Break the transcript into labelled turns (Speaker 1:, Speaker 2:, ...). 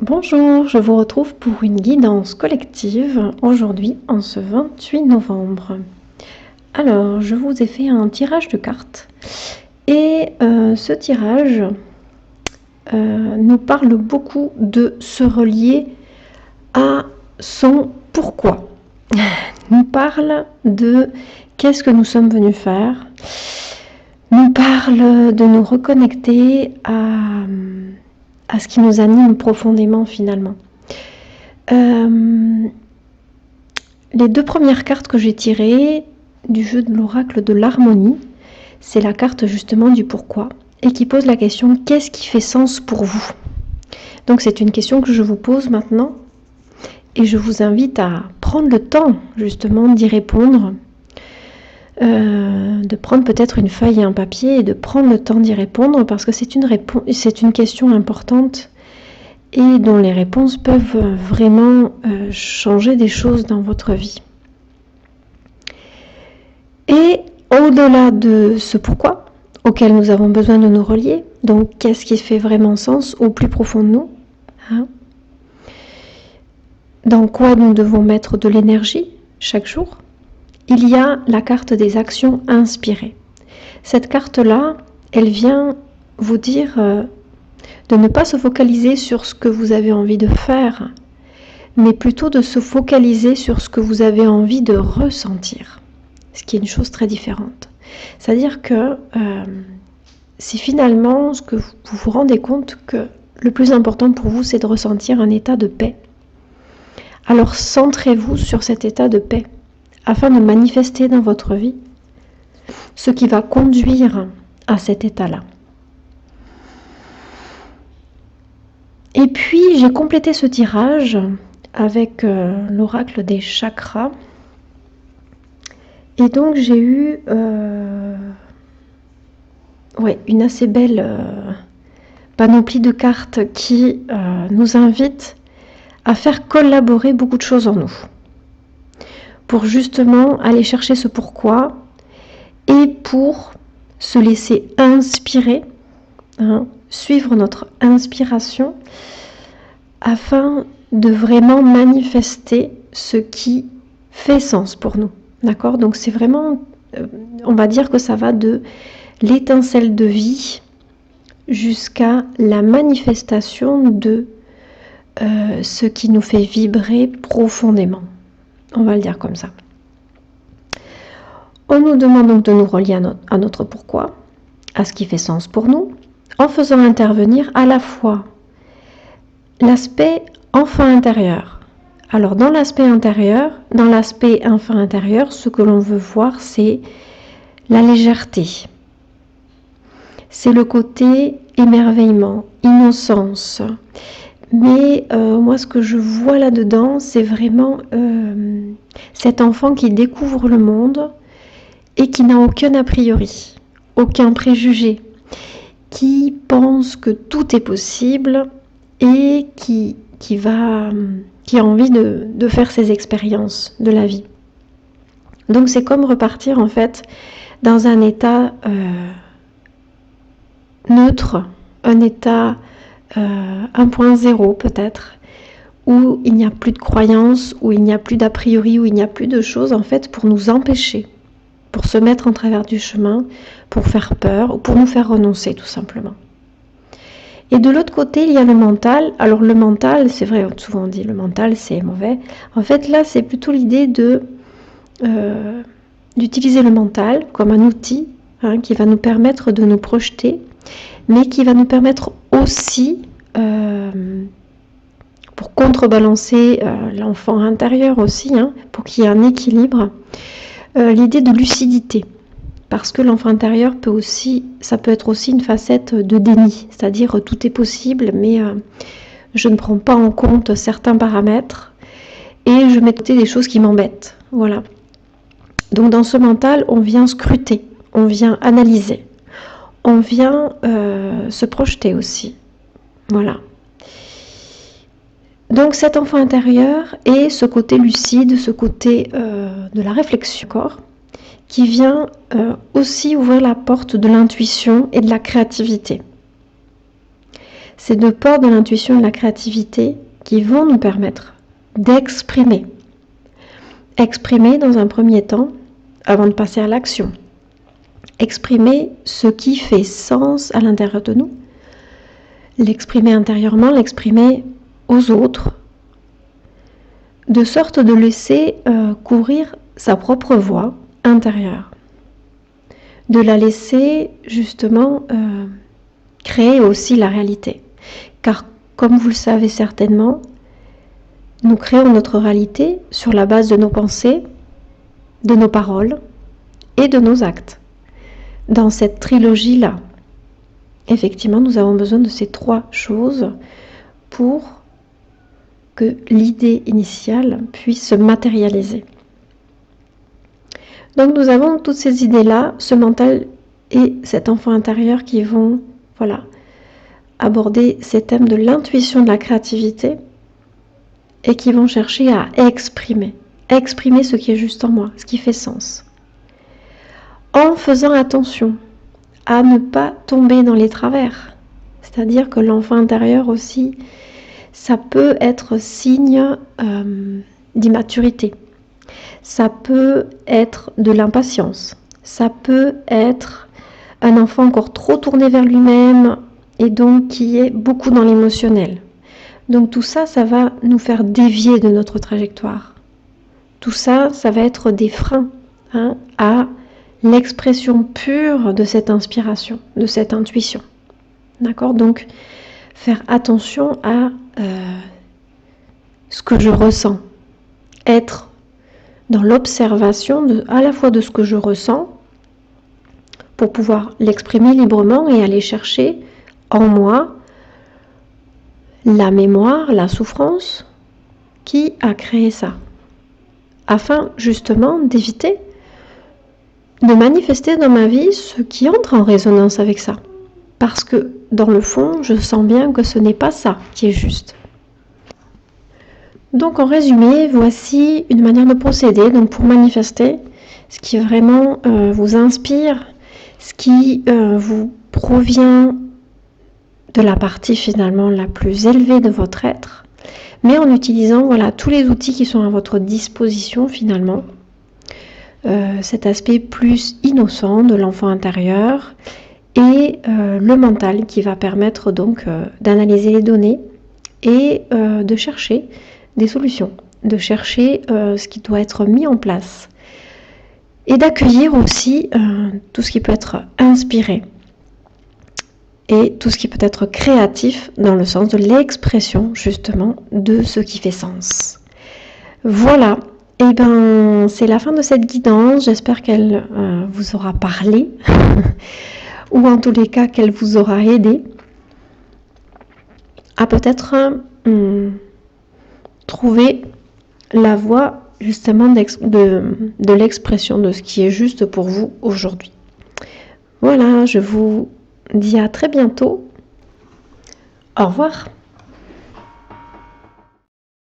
Speaker 1: Bonjour, je vous retrouve pour une guidance collective aujourd'hui en ce 28 novembre. Alors, je vous ai fait un tirage de cartes et ce tirage nous parle beaucoup de se relier à son pourquoi. Nous parle de qu'est-ce que nous sommes venus faire, nous parle de nous reconnecter à ce qui nous anime profondément finalement. Les deux premières cartes que j'ai tirées du jeu de l'oracle de l'harmonie, c'est la carte justement du pourquoi et qui pose la question qu'est-ce qui fait sens pour vous? Donc c'est une question que je vous pose maintenant et je vous invite à prendre le temps justement d'y répondre, de prendre peut-être une feuille et un papier et de prendre le temps d'y répondre parce que c'est une question importante et dont les réponses peuvent vraiment changer des choses dans votre vie. Et au-delà de ce pourquoi, auquel nous avons besoin de nous relier, donc qu'est-ce qui fait vraiment sens au plus profond de nous, dans quoi nous devons mettre de l'énergie chaque jour, il y a la carte des actions inspirées. Cette carte-là, elle vient vous dire de ne pas se focaliser sur ce que vous avez envie de faire, mais plutôt de se focaliser sur ce que vous avez envie de ressentir, ce qui est une chose très différente. C'est-à-dire que si finalement ce que vous vous rendez compte que le plus important pour vous, c'est de ressentir un état de paix, alors centrez-vous sur cet état de paix afin de manifester dans votre vie ce qui va conduire à cet état-là. Et puis, j'ai complété ce tirage avec l'oracle des chakras. Et donc, j'ai eu une assez belle panoplie de cartes qui nous invite à faire collaborer beaucoup de choses en nous. Pour justement aller chercher ce pourquoi et pour se laisser inspirer, suivre notre inspiration afin de vraiment manifester ce qui fait sens pour nous. D'accord ? Donc c'est vraiment, on va dire que ça va de l'étincelle de vie jusqu'à la manifestation de ce qui nous fait vibrer profondément. On va le dire comme ça. On nous demande donc de nous relier à notre pourquoi, à ce qui fait sens pour nous, en faisant intervenir à la fois l'aspect enfant intérieur. Alors dans l'aspect enfant intérieur, ce que l'on veut voir, c'est la légèreté. C'est le côté émerveillement, innocence. Mais moi, ce que je vois là-dedans, c'est vraiment cet enfant qui découvre le monde et qui n'a aucun a priori, aucun préjugé, qui pense que tout est possible et qui a envie de faire ses expériences de la vie. Donc c'est comme repartir en fait dans un état neutre, un état 1.0 peut-être, où il n'y a plus de croyances, où il n'y a plus d'a priori, où il n'y a plus de choses en fait pour nous empêcher, pour se mettre en travers du chemin, pour faire peur ou pour nous faire renoncer tout simplement. Et de l'autre côté, il y a le mental. Alors le mental, c'est vrai, souvent on dit le mental c'est mauvais. En fait là, c'est plutôt l'idée d'utiliser le mental comme un outil qui va nous permettre de nous projeter, mais qui va nous permettre aussi, pour contrebalancer l'enfant intérieur aussi, pour qu'il y ait un équilibre, l'idée de lucidité. Parce que l'enfant intérieur ça peut être aussi une facette de déni, c'est-à-dire tout est possible, mais je ne prends pas en compte certains paramètres et je mets de côté des choses qui m'embêtent. Voilà. Donc dans ce mental, on vient scruter, on vient analyser, on vient se projeter aussi. Voilà. Donc cet enfant intérieur et ce côté lucide, ce côté de la réflexion, qui vient aussi ouvrir la porte de l'intuition et de la créativité. ces deux portes de l'intuition et de la créativité qui vont nous permettre d'exprimer. Exprimer dans un premier temps, avant de passer à l'action. Exprimer ce qui fait sens à l'intérieur de nous. L'exprimer intérieurement, l'exprimer aux autres, de sorte de laisser courir sa propre voix intérieure. De la laisser justement créer aussi la réalité. Car comme vous le savez certainement, nous créons notre réalité sur la base de nos pensées, de nos paroles et de nos actes. Dans cette trilogie-là, effectivement, nous avons besoin de ces trois choses pour que l'idée initiale puisse se matérialiser. Donc nous avons toutes ces idées-là, ce mental et cet enfant intérieur qui vont aborder ces thèmes de l'intuition, de la créativité et qui vont chercher à exprimer ce qui est juste en moi, ce qui fait sens. En faisant attention à ne pas tomber dans les travers. C'est-à-dire que l'enfant intérieur aussi, ça peut être signe d'immaturité. Ça peut être de l'impatience. Ça peut être un enfant encore trop tourné vers lui-même et donc qui est beaucoup dans l'émotionnel. Donc tout ça, ça va nous faire dévier de notre trajectoire. Tout ça, ça va être des freins à l'expression pure de cette inspiration, de cette intuition. D'accord ? Donc, faire attention à ce que je ressens. Être dans l'observation à la fois de ce que je ressens pour pouvoir l'exprimer librement et aller chercher en moi la mémoire, la souffrance qui a créé ça. Afin justement d'éviter de manifester dans ma vie ce qui entre en résonance avec ça. Parce que dans le fond, je sens bien que ce n'est pas ça qui est juste. Donc en résumé, voici une manière de procéder donc pour manifester ce qui vraiment vous inspire, ce qui vous provient de la partie finalement la plus élevée de votre être, mais en utilisant tous les outils qui sont à votre disposition finalement. Cet aspect plus innocent de l'enfant intérieur et le mental qui va permettre donc d'analyser les données et de chercher des solutions, de chercher ce qui doit être mis en place et d'accueillir aussi tout ce qui peut être inspiré et tout ce qui peut être créatif dans le sens de l'expression justement de ce qui fait sens. Voilà. Eh bien, c'est la fin de cette guidance. J'espère qu'elle vous aura parlé ou en tous les cas qu'elle vous aura aidé à peut-être trouver la voie justement de l'expression de ce qui est juste pour vous aujourd'hui. Voilà, je vous dis à très bientôt. Au revoir.